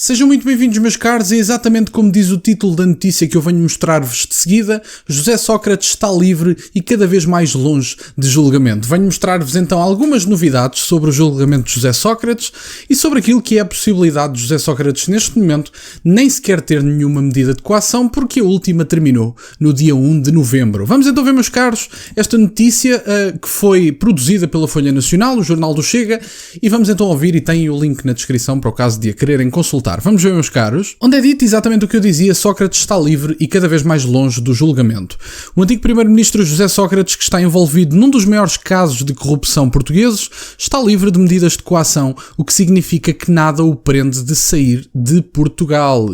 Sejam muito bem-vindos, meus caros, e exatamente como diz o título da notícia que eu venho mostrar-vos de seguida, José Sócrates está livre e cada vez mais longe de julgamento. Venho mostrar-vos então algumas novidades sobre o julgamento de José Sócrates e sobre aquilo que é a possibilidade de José Sócrates neste momento nem sequer ter nenhuma medida de coação, porque a última terminou no dia 1 de novembro. Vamos então ver, meus caros, esta notícia que foi produzida pela Folha Nacional, o Jornal do Chega, e vamos então ouvir, e tem o link na descrição para o caso de a quererem consultar. Vamos ver, meus caros, onde é dito exatamente o que eu dizia: Sócrates está livre e cada vez mais longe do julgamento. O antigo primeiro-ministro José Sócrates, que está envolvido num dos maiores casos de corrupção portugueses, está livre de medidas de coação, o que significa que nada o prende de sair de Portugal.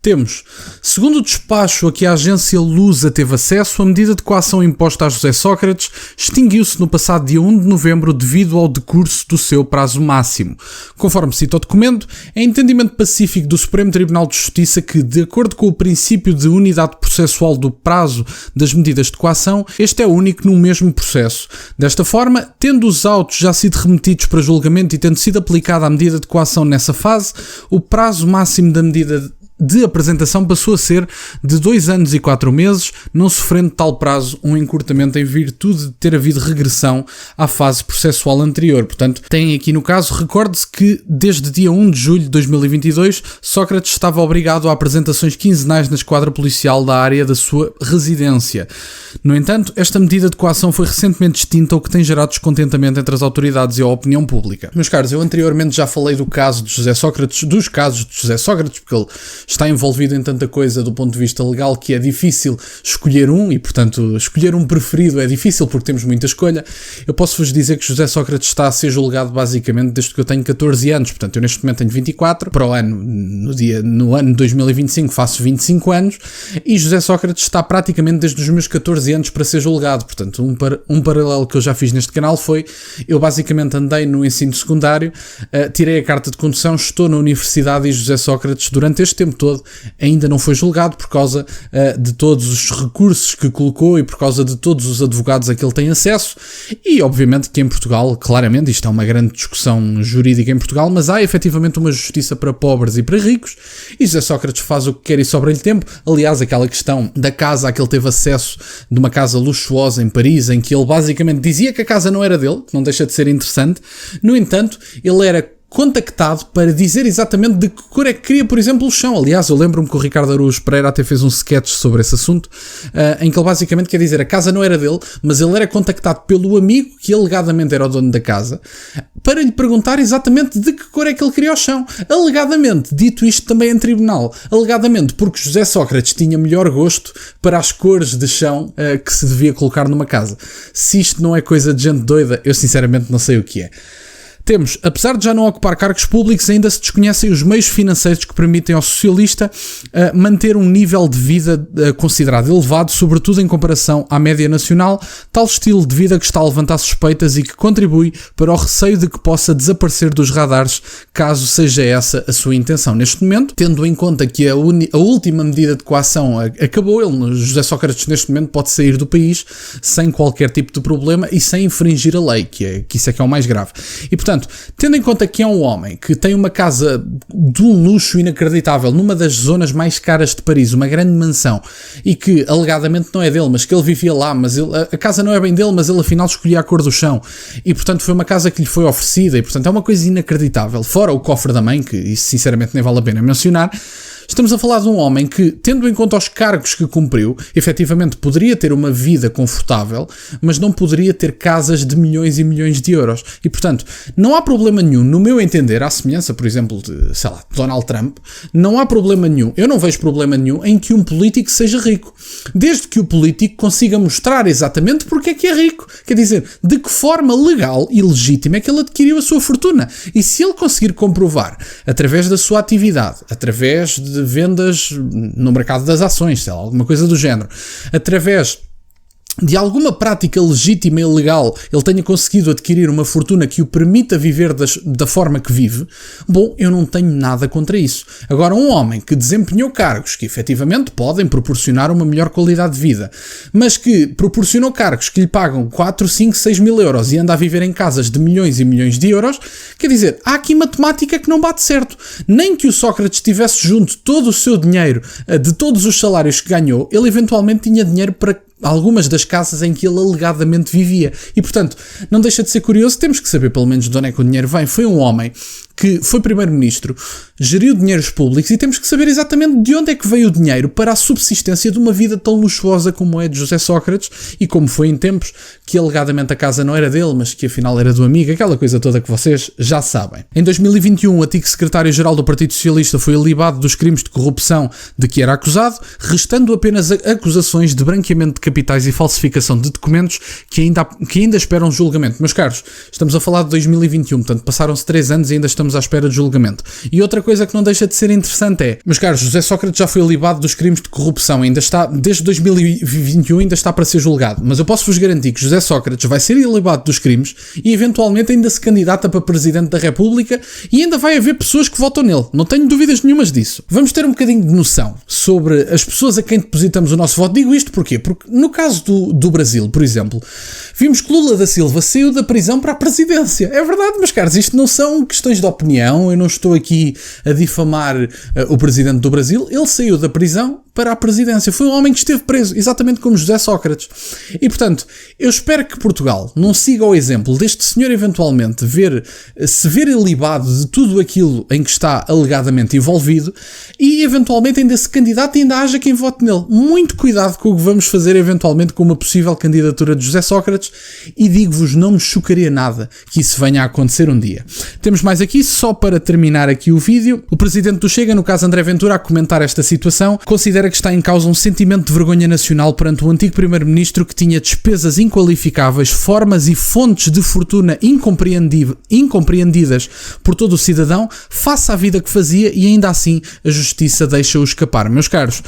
Temos, segundo o despacho a que a agência Lusa teve acesso, a medida de coação imposta a José Sócrates extinguiu-se no passado dia 1 de novembro devido ao decurso do seu prazo máximo. Conforme cita o documento, é entendimento pacífico do Supremo Tribunal de Justiça que, de acordo com o princípio de unidade processual do prazo das medidas de coação, este é único no mesmo processo. Desta forma, tendo os autos já sido remetidos para julgamento e tendo sido aplicada a medida de coação nessa fase, o prazo máximo da medida de apresentação passou a ser de 2 anos e 4 meses, não sofrendo tal prazo um encurtamento em virtude de ter havido regressão à fase processual anterior. Portanto, tem aqui no caso, recorde-se que desde dia 1 de julho de 2022, Sócrates estava obrigado a apresentações quinzenais na esquadra policial da área da sua residência. No entanto, esta medida de coação foi recentemente extinta, o que tem gerado descontentamento entre as autoridades e a opinião pública. Meus caros, eu anteriormente já falei do caso de José Sócrates, dos casos de José Sócrates, porque ele está envolvido em tanta coisa do ponto de vista legal que é difícil escolher um, e portanto escolher um preferido é difícil porque temos muita escolha. Eu posso-vos dizer que José Sócrates está a ser julgado basicamente desde que eu tenho 14 anos, portanto eu neste momento tenho 24, para o ano, no ano de 2025 faço 25 anos, e José Sócrates está praticamente desde os meus 14 anos para ser julgado. Portanto, um paralelo que eu já fiz neste canal foi, eu basicamente andei no ensino secundário, tirei a carta de condução, estou na universidade, e José Sócrates durante este tempo todo ainda não foi julgado por causa de todos os recursos que colocou e por causa de todos os advogados a que ele tem acesso. E obviamente que em Portugal, claramente, isto é uma grande discussão jurídica em Portugal, mas há efetivamente uma justiça para pobres e para ricos, e José Sócrates faz o que quer e sobra-lhe tempo. Aliás, aquela questão da casa a que ele teve acesso, de uma casa luxuosa em Paris, em que ele basicamente dizia que a casa não era dele, que não deixa de ser interessante. No entanto, ele era contactado para dizer exatamente de que cor é que queria, por exemplo, o chão. Aliás, eu lembro-me que o Ricardo Araújo Pereira até fez um sketch sobre esse assunto, em que ele basicamente quer dizer, a casa não era dele, mas ele era contactado pelo amigo, que alegadamente era o dono da casa, para lhe perguntar exatamente de que cor é que ele queria o chão. Alegadamente, dito isto também em tribunal, alegadamente porque José Sócrates tinha melhor gosto para as cores de chão que se devia colocar numa casa. Se isto não é coisa de gente doida, eu sinceramente não sei o que é. Temos, apesar de já não ocupar cargos públicos, ainda se desconhecem os meios financeiros que permitem ao socialista manter um nível de vida considerado elevado, sobretudo em comparação à média nacional, tal estilo de vida que está a levantar suspeitas e que contribui para o receio de que possa desaparecer dos radares, caso seja essa a sua intenção. Neste momento, tendo em conta que a última medida de coação acabou, José Sócrates neste momento pode sair do país sem qualquer tipo de problema e sem infringir a lei, que isso é que é o mais grave. E portanto, tendo em conta que é um homem que tem uma casa de um luxo inacreditável numa das zonas mais caras de Paris, uma grande mansão, e que alegadamente não é dele, mas que ele vivia lá, mas a casa não é bem dele, mas ele afinal escolhia a cor do chão, e portanto foi uma casa que lhe foi oferecida, e portanto é uma coisa inacreditável, fora o cofre da mãe, que isso sinceramente nem vale a pena mencionar. Estamos a falar de um homem que, tendo em conta os cargos que cumpriu, efetivamente poderia ter uma vida confortável, mas não poderia ter casas de milhões e milhões de euros. E, portanto, não há problema nenhum, no meu entender, à semelhança, por exemplo, de, sei lá, Donald Trump, não há problema nenhum, eu não vejo problema nenhum em que um político seja rico. Desde que o político consiga mostrar exatamente porque é que é rico. Quer dizer, de que forma legal e legítima é que ele adquiriu a sua fortuna. E se ele conseguir comprovar, através da sua atividade, através de vendas no mercado das ações, sei lá, alguma coisa do género, através de alguma prática legítima e legal ele tenha conseguido adquirir uma fortuna que o permita viver da forma que vive, bom, eu não tenho nada contra isso. Agora, um homem que desempenhou cargos que efetivamente podem proporcionar uma melhor qualidade de vida, mas que proporcionou cargos que lhe pagam 4, 5, 6 mil euros e anda a viver em casas de milhões e milhões de euros, quer dizer, há aqui matemática que não bate certo. Nem que o Sócrates tivesse junto todo o seu dinheiro de todos os salários que ganhou, ele eventualmente tinha dinheiro para algumas das casas em que ele alegadamente vivia. E, portanto, não deixa de ser curioso, temos que saber pelo menos de onde é que o dinheiro vem. Foi um homem que foi primeiro-ministro, geriu dinheiros públicos e temos que saber exatamente de onde é que veio o dinheiro para a subsistência de uma vida tão luxuosa como é de José Sócrates e como foi em tempos que alegadamente a casa não era dele, mas que afinal era do amigo, aquela coisa toda que vocês já sabem. Em 2021, o antigo secretário-geral do Partido Socialista foi alibado dos crimes de corrupção de que era acusado, restando apenas acusações de branqueamento de capitais e falsificação de documentos que ainda esperam julgamento. Meus caros, estamos a falar de 2021, portanto passaram-se 3 anos e ainda estamos à espera de julgamento. E outra coisa que não deixa de ser interessante é, meus caros, José Sócrates já foi alibado dos crimes de corrupção, ainda está, desde 2021 ainda está para ser julgado, mas eu posso-vos garantir que José Sócrates vai ser alibado dos crimes e eventualmente ainda se candidata para Presidente da República e ainda vai haver pessoas que votam nele, não tenho dúvidas nenhumas disso. Vamos ter um bocadinho de noção sobre as pessoas a quem depositamos o nosso voto. Digo isto porquê? Porque no caso do Brasil, por exemplo, vimos que Lula da Silva saiu da prisão para a presidência. É verdade, meus caros, isto não são questões de opinião, eu não estou aqui a difamar o presidente do Brasil, ele saiu da prisão para a presidência. Foi um homem que esteve preso, exatamente como José Sócrates. E, portanto, eu espero que Portugal não siga o exemplo deste senhor eventualmente se ver ilibado de tudo aquilo em que está alegadamente envolvido e, eventualmente, ainda se candidata e ainda haja quem vote nele. Muito cuidado com o que vamos fazer, eventualmente, com uma possível candidatura de José Sócrates e digo-vos, não me chocaria nada que isso venha a acontecer um dia. Temos mais aqui, só para terminar aqui o vídeo, o presidente do Chega, no caso André Ventura, a comentar esta situação, considera que está em causa um sentimento de vergonha nacional perante o antigo primeiro-ministro que tinha despesas inqualificáveis, formas e fontes de fortuna incompreendidas por todo o cidadão, face à vida que fazia e ainda assim a justiça deixa-o escapar. Meus caros,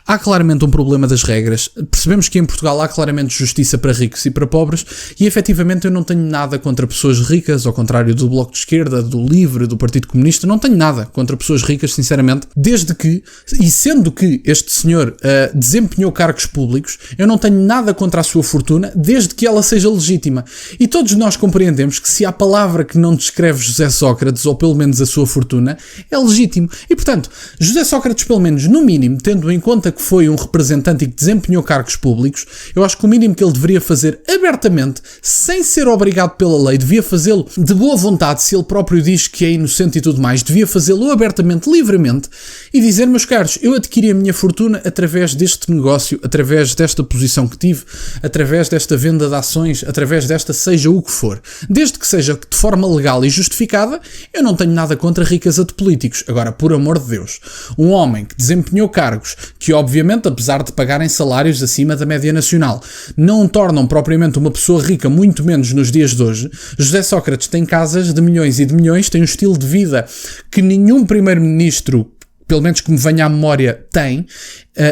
há claramente um problema das regras. Percebemos que em Portugal há claramente justiça para ricos e para pobres e efetivamente eu não tenho nada contra pessoas ricas, ao contrário do Bloco de Esquerda, do LIVRE, do Partido Comunista, não tenho nada contra pessoas ricas, sinceramente, desde que, e sendo que este senhor desempenhou cargos públicos, eu não tenho nada contra a sua fortuna, desde que ela seja legítima. E todos nós compreendemos que se há palavra que não descreve José Sócrates, ou pelo menos a sua fortuna, é legítimo. E, portanto, José Sócrates, pelo menos, no mínimo, tendo em conta que foi um representante e que desempenhou cargos públicos, eu acho que o mínimo que ele deveria fazer abertamente, sem ser obrigado pela lei, devia fazê-lo de boa vontade, se ele próprio diz que é inocente e tudo mais, devia fazê-lo abertamente, livremente, e dizer, meus caros, eu adquiri a minha fortuna através deste negócio, através desta posição que tive, através desta venda de ações, através desta seja o que for. Desde que seja de forma legal e justificada, eu não tenho nada contra a riqueza de políticos. Agora, por amor de Deus, um homem que desempenhou cargos que, obviamente, apesar de pagarem salários acima da média nacional, não tornam propriamente uma pessoa rica, muito menos nos dias de hoje. José Sócrates tem casas de milhões e de milhões, tem um estilo de vida que nenhum primeiro-ministro, pelo menos que me venha à memória, tem.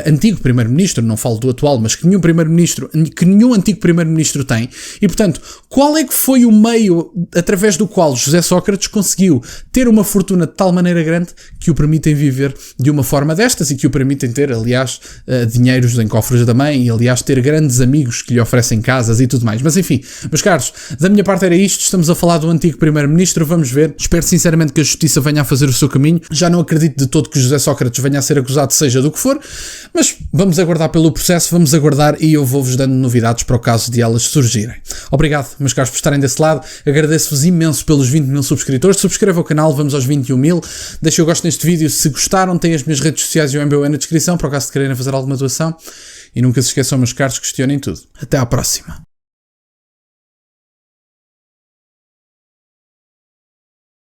Antigo primeiro-ministro, não falo do atual, mas que nenhum antigo primeiro-ministro tem. E, portanto, qual é que foi o meio através do qual José Sócrates conseguiu ter uma fortuna de tal maneira grande que o permitem viver de uma forma destas e que o permitem ter, aliás, dinheiros em cofres da mãe e, aliás, ter grandes amigos que lhe oferecem casas e tudo mais. Mas, enfim, meus caros, da minha parte era isto. Estamos a falar do antigo primeiro-ministro. Vamos ver. Espero sinceramente que a justiça venha a fazer o seu caminho. Já não acredito de todo que José Sócrates venha a ser acusado, seja do que for. Mas vamos aguardar pelo processo, vamos aguardar e eu vou-vos dando novidades para o caso de elas surgirem. Obrigado, meus caros, por estarem desse lado. Agradeço-vos imenso pelos 20 mil subscritores. Subscreva o canal, vamos aos 21 mil. Deixem o gosto neste vídeo. Se gostaram, têm as minhas redes sociais e o MBA na descrição, para o caso de quererem fazer alguma doação. E nunca se esqueçam, meus caros, questionem tudo. Até à próxima.